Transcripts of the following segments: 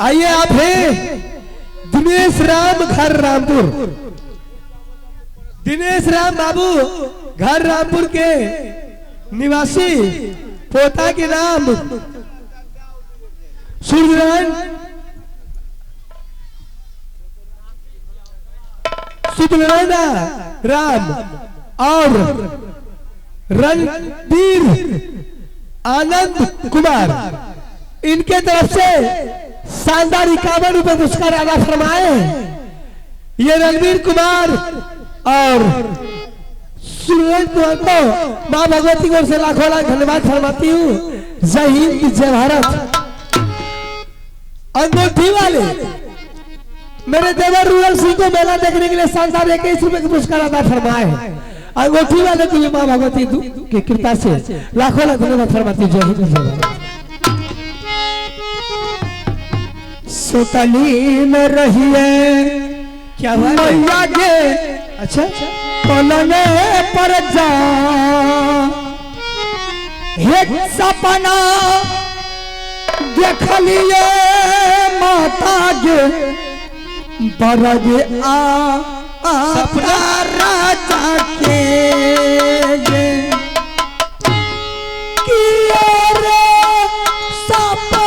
आइए आप हैं दिनेश राम घर रामपुर। दिनेश राम बाबू घर रामपुर के निवासी, पोता के नाम सूर्यनारायण राम और रणबीर आनंद कुमार, इनके तरफ से शानदार 51 रुपए पुरस्कार अदा फरमाए। ये रणबीर कुमार और सूर्यनारायण कुमार को मां भगवती की ओर से लाखों लाख धन्यवाद फरमाती हूँ। जय हिंद, जय भारत। अंगूठी वाले मेरे देवर रूरल सिंह को मेला देखने के लिए शानदार 21 रुपए का पुरस्कार अदा फरमाए। अंगूठी वाले को भी मां भगवती की कृपा से लाखों लाख धन्यवाद फरमाती। जय हिंद, जय भारत। सुतली में रहिए क्या हुआ मैया के अच्छा पलने पर जा, एक सपना देख लिए माता गे बरग सपना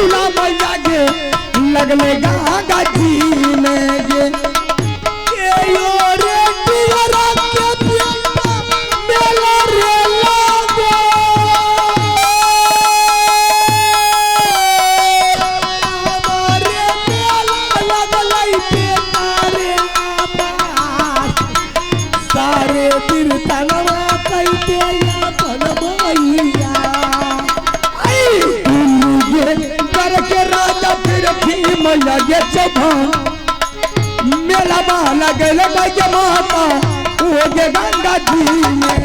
राजा के लगले गंगा जी में गे रे पियरा के पिया मेला रे लागो हमारे मेला लगलै पेटारे आबार सारे तीर्थनवा कहते या बनमैया के राजा फिर मैया ये मेला माला गले के माता वो गे गंगा जी में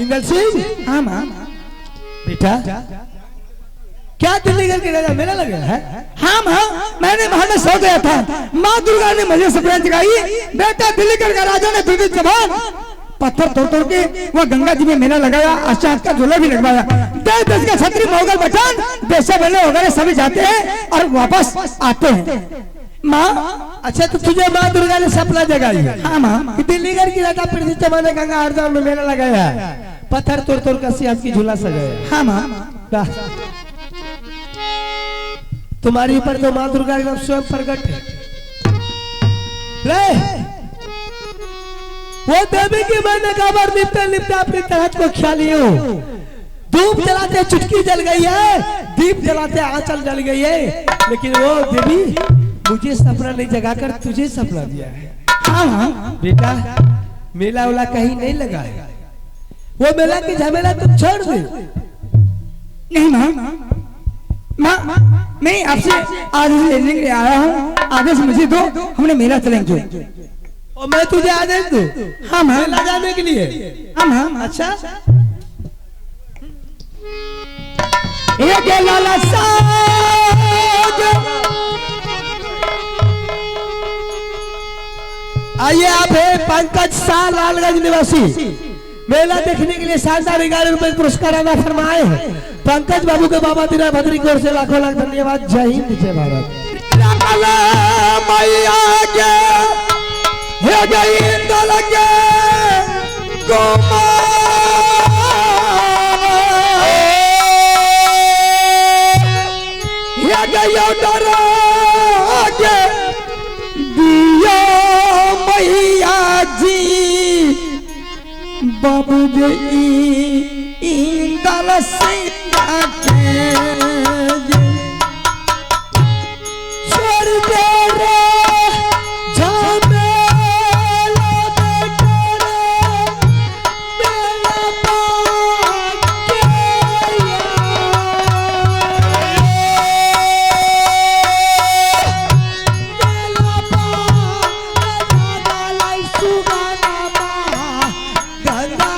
इंदल सिंह। हाँ माँ बेटा क्या दिल्ली करके राजा मेला लगा है? हाँ माँ, मैंने वहां में सो गया था। माँ दुर्गा ने मुझे सपना जगाई, बेटा दिल्ली करके राजा ने दूध जवान पत्थर तोड़ तोड़ के वह गंगा जी में मेला लगाया, अष्टांग का झूला भी लगवाया। 10 का छतरी मोगल बटन देशा बने वगैरह सभी जाते हैं और वापस आते हैं। माँ अच्छा तो तुझे माँ दुर्गा ने सपना जगाई? हाँ माँ, दिल्ली की राजा पृथ्वी जमाने गंगा हरदौर में मेला लगाया, पत्थर तोड़ तोड़ कर सियाज की झूला सजाया। हाँ माँ, तुम्हारे ऊपर तो माँ दुर्गा एकदम स्वयं प्रकट है। वो देवी की मैंने खबर लिपटे लिपटे अपनी तरह को ख्याली हूँ। धूप जलाते चुटकी जल गई है, दीप जलाते आंचल जल गई है, लेकिन वो देवी मुझे सपना नहीं जगाकर तुझे सपना दिया है। हाँ बेटा मेला वाला कहीं नहीं लगा है, वो मेला की झमेला तुम छोड़ दे। नहीं माँ, मैं आपसे आदेश लेने के लिए आया हूँ, आदेश मुझे दो, हमने मेला चलेंगे। और मैं तुझे आदेश दूं? हाँ माँ, मेला जाने के लिए। हाँ माँ, अच्छा ये लाला साग आइए आप है पंकज शाह लालगंज निवासी, मेला देखने के लिए शानदार 11 रुपए पुरस्कार अदा फरमाए हैं। पंकज बाबू के बाबा दीना भद्री की ओर से लाखों लाख धन्यवाद। जय हिंद, जय भारत। दिया मैया जी बाबू जी इंदल सिंह के छोड़ दे रे झमेला बेचारे मेला पाके मेला पाके लाई सुगाना गंगा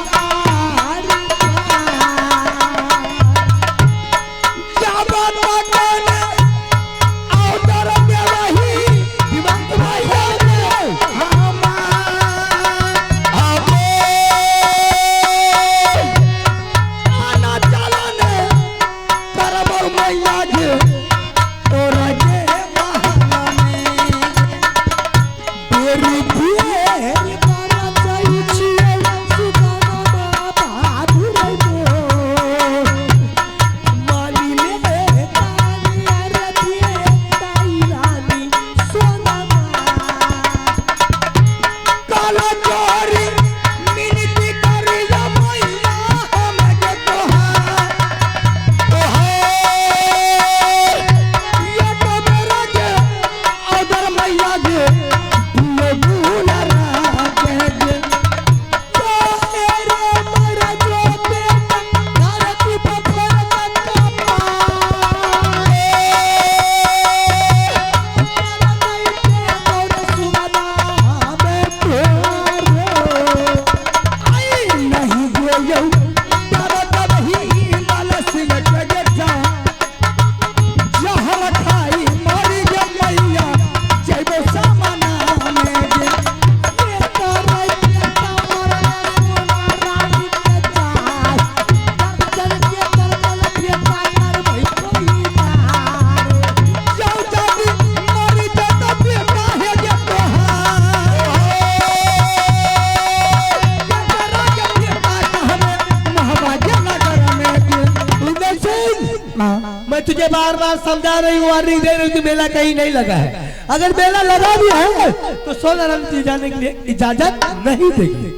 मैं तुझे बार बार समझा रही हूँ, वार्निंग दे रही हूँ कि मेला कहीं नहीं लगा है। अगर मेला लगा भी है तो सोनाराम जी जाने के लिए इजाजत नहीं देगी।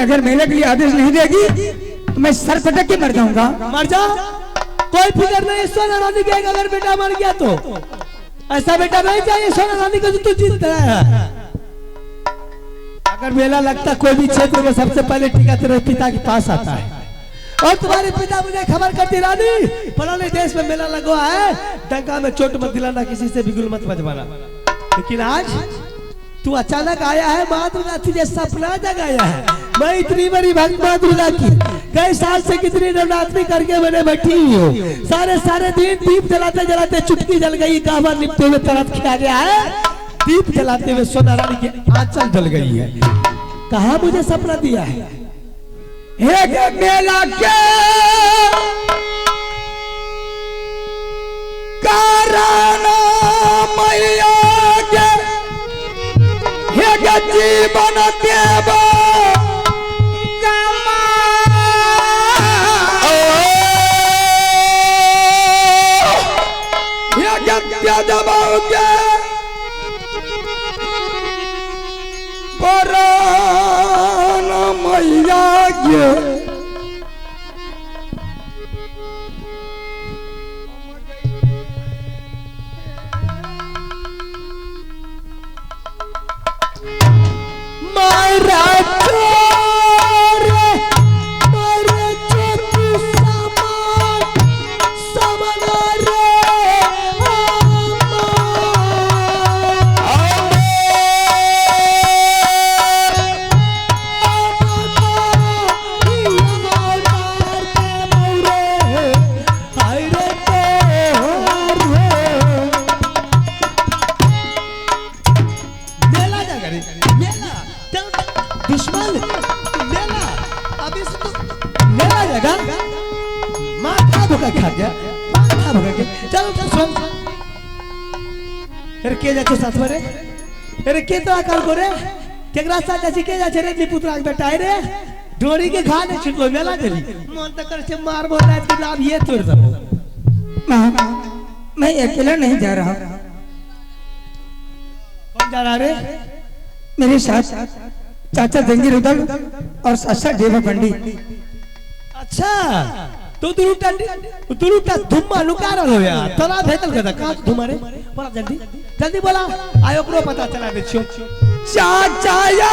अगर मेले के लिए आदेश नहीं देगी तो मैं सर पटक के मर जाऊंगा। मर जा, कोई फिक्र नहीं। सोना रानी के अगर बेटा मर गया तो ऐसा बेटा नहीं चाहिए सोना रानी को जो तू जीत रहा है। अगर मेला लगता कोई भी क्षेत्र में सबसे पहले टीका तेरे पिता के पास आता है और तुम्हारे पिता मुझे खबर करती, रानी फलाने देश में मेला लगा है, डंका में चोट मत दिलाना, किसी से बिगुल मत बजवाना। लेकिन आज तू अचानक आया है, माँ दुर्गा तुझे सपना जगाया है। मैं इतनी बड़ी भक्त माँ दुर्गा की कई साल से कितनी नवरात्रि करके मैंने बैठी हुई हूँ। सारे दिन दीप जलाते जलाते चुटकी जल गई, गावा निपते हुए तरफ खिया गया है, दीप जलाते हुए सोना रानी की आंचल जल गई है। कहाँ मुझे सपना दिया है? एक मेला के कारण मैया के एक जीवन देव दबाओ के प्राण मैया के मारा दुश्मन मेला अभी से तो मेला जगह माथा धोखा खा गया, माथा धोखा के चल सुन तेरे के जाचे साथ में रे, तेरे के तो आकर को रे केकरा साथ जैसे के जाचे रे नी पुत्रा के बेटा रे डोरी के घा ने छिटलो मेला चली मन तक कर से मार बोल रहा है कि लाभ ये तोड़ दो। मैं अकेला नहीं जा रहा। कौन जा रहा रे? मेरे साथ चाचा जंगीर उधर और चाचा देवा पंडित। अच्छा तो दुरुटा धुम्मा लुका रहो यार तना भेटल कदा का तुम्हारे बोला जल्दी जल्दी बोला आयो को पता चला दे छियो चाचा या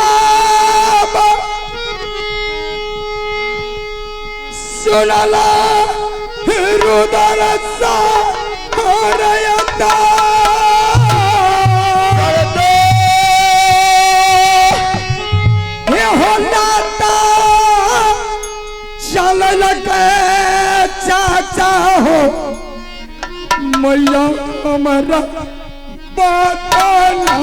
सुनाला रुदर सा हरयता ये होता चल लगे चाचा हो मैया हमारा बताना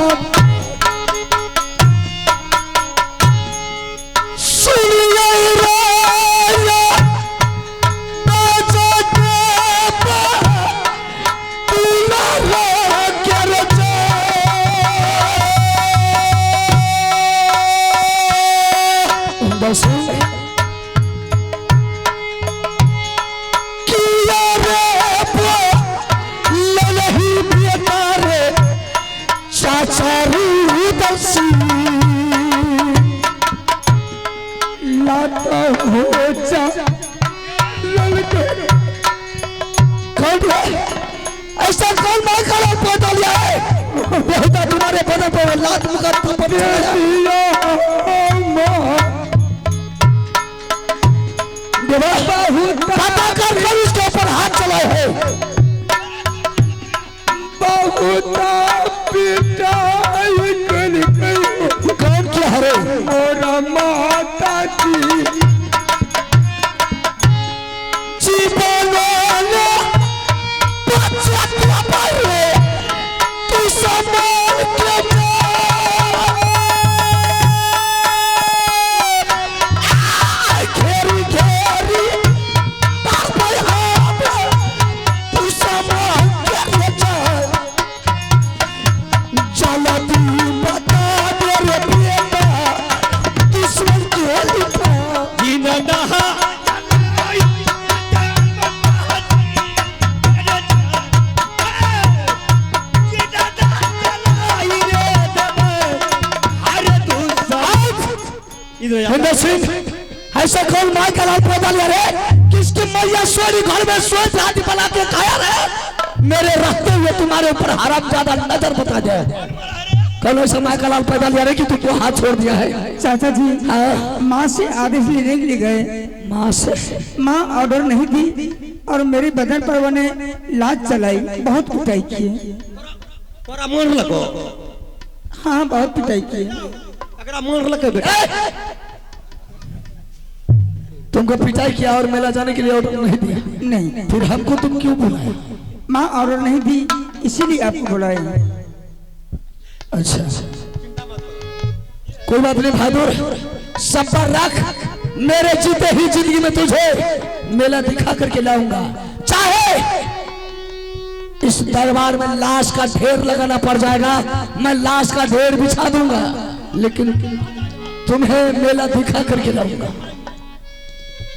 सुनिए राजा राजा देवा दुलारा कर जा बस लाता हो जा ललके ऐसा कौन मार कर पौधा लिया है बेटा तुम्हारे बदन पर लात मुकर पता कर उसके ऊपर हाथ चलाए है बहुत पिता कौन क्या है मोरा माता की जीवन बच्चा पर तू संभाल के घेरी घेरी तू संभाल के जलती बता मेरे बेटा दुश्मन के लिखा जिंदा ऐसा कौन माँ का लाल पौधा लिया रे किसकी मैया सोरी घर में सोच रात बना के खाया रे मेरे रखते हुए तुम्हारे ऊपर हराम ज्यादा नजर बता जाए कल ऐसा माँ का लाल पैदा लिया रे कि तुमको हाथ छोड़ दिया है चाचा जी माँ से आदेश लेने के लिए गए माँ से माँ ऑर्डर नहीं दी और मेरे बदन पर उन्होंने लात चलाई बहुत पिटाई की हाँ बहुत पिटाई की तुमको पिटाई किया और मेला जाने के लिए ऑर्डर नहीं दिया नहीं फिर हमको तुम क्यों बुलाया माँ ऑर्डर नहीं दी इसीलिए आपको बुलाया अच्छा कोई बात नहीं बहादुर सब्र रख मेरे जीते ही जिंदगी में तुझे मेला दिखा करके लाऊंगा चाहे इस दरबार में लाश का ढेर लगाना पड़ जाएगा मैं लाश का ढेर बिछा दूंगा लेकिन तुम्हें मेला दिखा करके लाऊंगा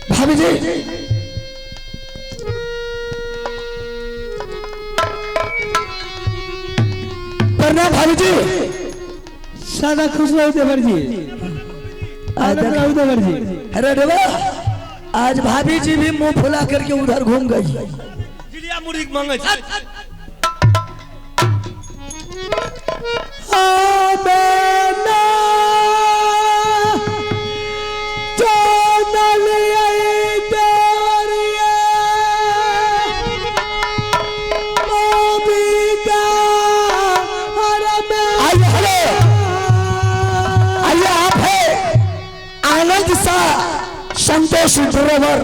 भाभी जी प्रणाम भाभी जी सादा खुश रहो देवर जी देवर जी अरे देवा आज भाभी जी भी मुंह फुला करके उधर घूम गई संतोष ड्राइवर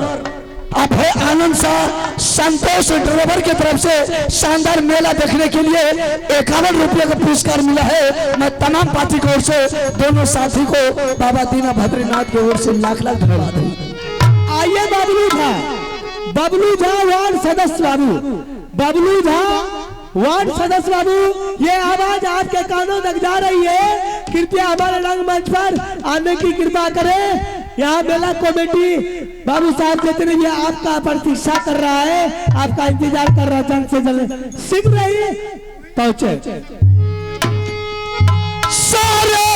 आप है आनंद शाह संतोष ड्राइवर की तरफ से शानदार मेला देखने के लिए 51 रुपये का पुरस्कार मिला है मैं तमाम पार्टी की ओर से दोनों साथी को बाबा दीना भद्रीनाथ की ओर से लाख लाख धन्यवाद दूं। आइए बबलू झा वार्ड सदस्य बाबू ये आवाज आपके कानों तक जा रही है कृपया हमारे रंग मंच पर आने की कृपा करें। यहाँ मेला कमेटी बाबू साहब जितने भी आपका प्रतीक्षा कर रहा है आपका इंतजार कर रहा है जल्द से जल्द शीघ्र ही पहुंचे सारे